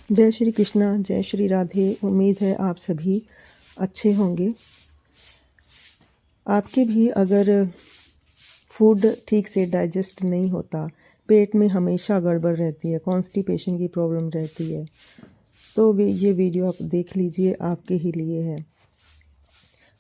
जय श्री कृष्णा, जय श्री राधे। उम्मीद है आप सभी अच्छे होंगे। आपके भी अगर फूड ठीक से डाइजेस्ट नहीं होता, पेट में हमेशा गड़बड़ रहती है, कॉन्स्टिपेशन की प्रॉब्लम रहती है, तो ये वीडियो आप देख लीजिए, आपके ही लिए है।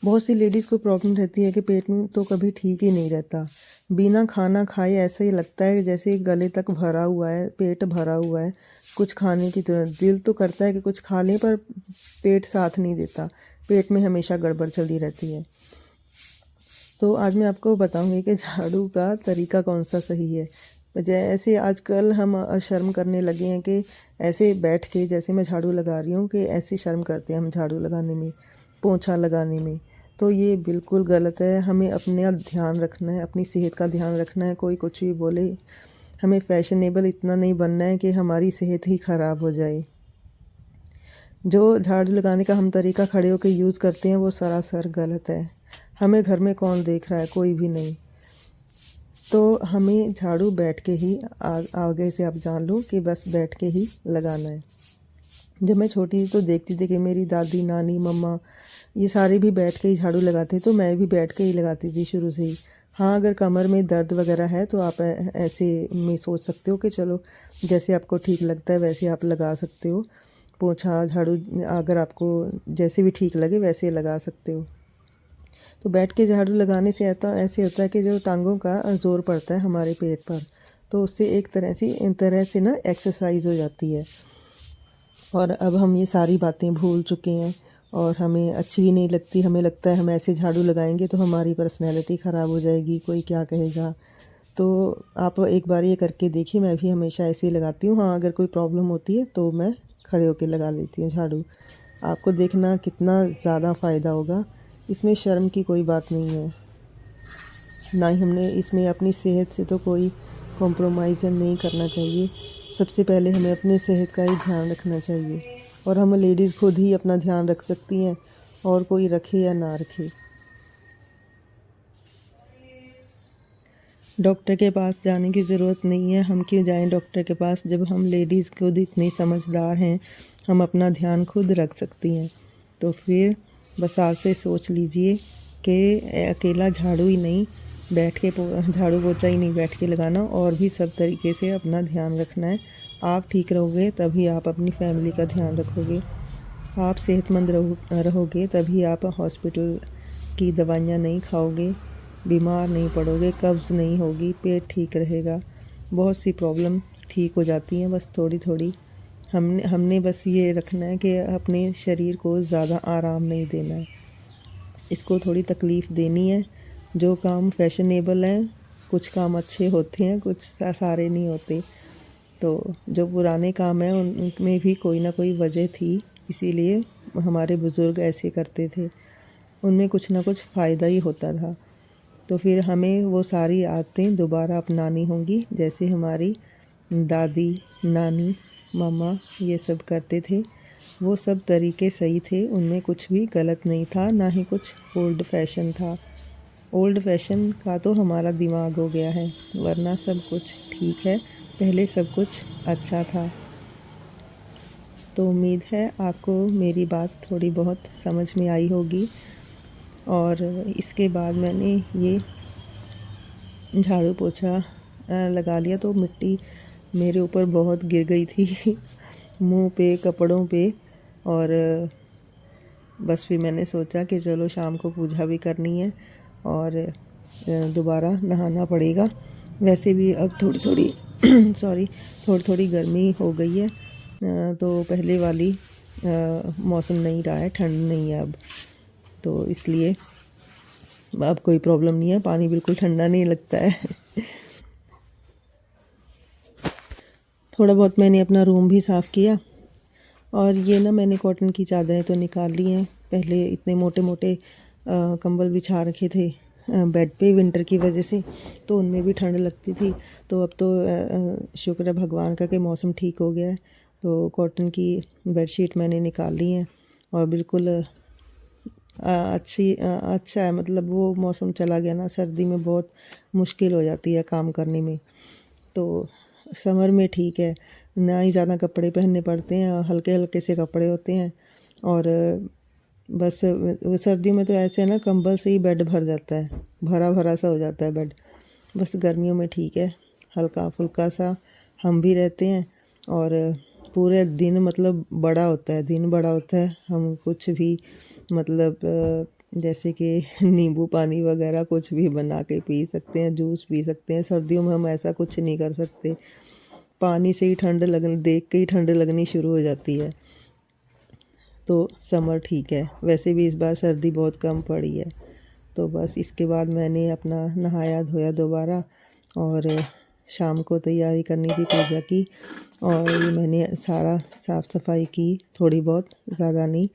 बहुत सी लेडीज़ को प्रॉब्लम रहती है कि पेट में तो कभी ठीक ही नहीं रहता, बिना खाना खाए ऐसा ही लगता है जैसे गले तक भरा हुआ है, पेट भरा हुआ है, कुछ खाने की तुरंत दिल तो करता है कि कुछ खा लें, पर पेट साथ नहीं देता, पेट में हमेशा गड़बड़ चलती रहती है। तो आज मैं आपको बताऊंगी कि झाड़ू का तरीका कौन सा सही है। जैसे आजकल हम शर्म करने लगे हैं कि ऐसे बैठ के, जैसे मैं झाड़ू लगा रही हूँ, कि ऐसे शर्म करते हैं हम झाड़ू लगाने में, पोंछा लगाने में। तो ये बिल्कुल गलत है। हमें अपना ध्यान रखना है, अपनी सेहत का ध्यान रखना है। कोई कुछ भी बोले, हमें फैशनेबल इतना नहीं बनना है कि हमारी सेहत ही ख़राब हो जाए। जो झाड़ू लगाने का हम तरीका खड़े होकर यूज़ करते हैं वो सरासर गलत है। हमें घर में कौन देख रहा है, कोई भी नहीं। तो हमें झाड़ू बैठ के ही आगे से आप जान लो कि बस बैठ के ही लगाना है। जब मैं छोटी थी तो देखती थी कि मेरी दादी, नानी, मम्मा ये सारे भी बैठ के ही झाड़ू लगाते, तो मैं भी बैठ के ही लगाती थी शुरू से ही। हाँ, अगर कमर में दर्द वगैरह है तो आप ऐसे में सोच सकते हो कि चलो जैसे आपको ठीक लगता है वैसे आप लगा सकते हो। पोंछा, झाड़ू अगर आपको जैसे भी ठीक लगे वैसे लगा सकते हो। तो बैठ के झाड़ू लगाने से ऐसे होता है कि जो टांगों का ज़ोर पड़ता है हमारे पेट पर, तो उससे एक तरह से ना एक्सरसाइज हो जाती है। और अब हम ये सारी बातें भूल चुके हैं और हमें अच्छी भी नहीं लगती। हमें लगता है हम ऐसे झाड़ू लगाएंगे तो हमारी पर्सनैलिटी ख़राब हो जाएगी, कोई क्या कहेगा। तो आप एक बार ये करके देखिए। मैं भी हमेशा ऐसे ही लगाती हूँ। हाँ, अगर कोई प्रॉब्लम होती है तो मैं खड़े होकर लगा लेती हूँ झाड़ू। आपको देखना कितना ज़्यादा फ़ायदा होगा। इसमें शर्म की कोई बात नहीं है, ना ही हमने इसमें अपनी सेहत से तो कोई कॉम्प्रोमाइज़ नहीं करना चाहिए। सबसे पहले हमें अपनी सेहत का ही ध्यान रखना चाहिए, और हम लेडीज़ खुद ही अपना ध्यान रख सकती हैं, और कोई रखे या ना रखे। डॉक्टर के पास जाने की ज़रूरत नहीं है। हम क्यों जाएं डॉक्टर के पास, जब हम लेडीज़ खुद इतनी समझदार हैं, हम अपना ध्यान खुद रख सकती हैं। तो फिर बस आज से सोच लीजिए कि अकेला झाड़ू ही नहीं, बैठ के झाड़ू पोछा ही नहीं बैठ के लगाना, और भी सब तरीके से अपना ध्यान रखना है। आप ठीक रहोगे तभी आप अपनी फैमिली का ध्यान रखोगे। आप सेहतमंद रहोगे तभी आप हॉस्पिटल की दवाइयाँ नहीं खाओगे, बीमार नहीं पड़ोगे, कब्ज़ नहीं होगी, पेट ठीक रहेगा। बहुत सी प्रॉब्लम ठीक हो जाती हैं बस थोड़ी थोड़ी। हमने बस ये रखना है कि अपने शरीर को ज़्यादा आराम नहीं देना है, इसको थोड़ी तकलीफ़ देनी है। जो काम फैशनेबल हैं, कुछ काम अच्छे होते हैं, कुछ सारे नहीं होते। तो जो पुराने काम हैं उनमें भी कोई ना कोई वजह थी, इसीलिए हमारे बुज़ुर्ग ऐसे करते थे। उनमें कुछ ना कुछ फ़ायदा ही होता था। तो फिर हमें वो सारी आदतें दोबारा अपनानी होंगी, जैसे हमारी दादी, नानी, मम्मा ये सब करते थे। वो सब तरीके सही थे, उनमें कुछ भी गलत नहीं था, ना ही कुछ ओल्ड फैशन था। ओल्ड फैशन का तो हमारा दिमाग हो गया है, वरना सब कुछ ठीक है, पहले सब कुछ अच्छा था। तो उम्मीद है आपको मेरी बात थोड़ी बहुत समझ में आई होगी। और इसके बाद मैंने ये झाड़ू पोछा लगा लिया तो मिट्टी मेरे ऊपर बहुत गिर गई थी मुंह पे, कपड़ों पे। और बस फिर मैंने सोचा कि चलो शाम को पूजा भी करनी है और दोबारा नहाना पड़ेगा। वैसे भी अब थोड़ी थोड़ी थोड़ी थोड़ी गर्मी हो गई है, तो पहले वाली मौसम नहीं रहा है, ठंड नहीं है अब, तो इसलिए अब कोई प्रॉब्लम नहीं है, पानी बिल्कुल ठंडा नहीं लगता है थोड़ा बहुत मैंने अपना रूम भी साफ़ किया। और ये ना मैंने कॉटन की चादरें तो निकाल ली हैं। पहले इतने मोटे मोटे कंबल बिछा रखे थे बेड पे विंटर की वजह से, तो उनमें भी ठंड लगती थी। तो अब तो शुक्र है भगवान का कि मौसम ठीक हो गया है, तो कॉटन की बेडशीट मैंने निकाल ली हैं। और बिल्कुल अच्छा है, मतलब वो मौसम चला गया ना, सर्दी में बहुत मुश्किल हो जाती है काम करने में, तो समर में ठीक है। ना ही ज़्यादा कपड़े पहनने पड़ते हैं, हल्के हल्के से कपड़े होते हैं। और बस सर्दियों में तो ऐसे है ना, कंबल से ही बेड भर जाता है, भरा भरा सा हो जाता है बेड। बस गर्मियों में ठीक है, हल्का फुल्का सा हम भी रहते हैं। और पूरे दिन मतलब बड़ा होता है, दिन बड़ा होता है। हम कुछ भी मतलब जैसे कि नींबू पानी वगैरह कुछ भी बना के पी सकते हैं, जूस पी सकते हैं। सर्दियों में हम ऐसा कुछ नहीं कर सकते, पानी से ही ठंड लगने देख के ही ठंड लगनी शुरू हो जाती है। तो समर ठीक है, वैसे भी इस बार सर्दी बहुत कम पड़ी है। तो बस इसके बाद मैंने अपना नहाया धोया दोबारा, और शाम को तैयारी करनी थी पूजा की। और ये मैंने सारा साफ़ सफाई की, थोड़ी बहुत, ज़्यादा नहीं।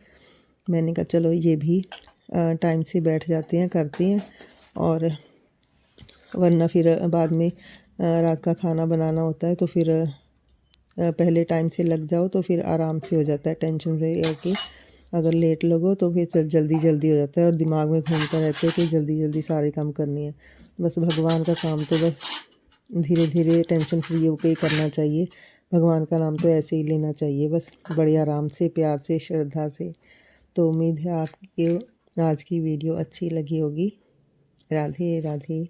मैंने कहा चलो ये भी टाइम से बैठ जाते हैं, करते हैं। और वरना फिर बाद में रात का खाना बनाना होता है, तो फिर पहले टाइम से लग जाओ तो फिर आराम से हो जाता है, टेंशन फ्री रह के। अगर लेट लगो तो फिर जल्दी जल्दी हो जाता है, और दिमाग में घूमता रहता है कि जल्दी जल्दी सारे काम करने हैं। बस भगवान का काम तो बस धीरे धीरे टेंशन फ्री होकर ही करना चाहिए। भगवान का नाम तो ऐसे ही लेना चाहिए, बस बड़े आराम से, प्यार से, श्रद्धा से। तो उम्मीद है आपको आज की वीडियो अच्छी लगी होगी। राधे राधे।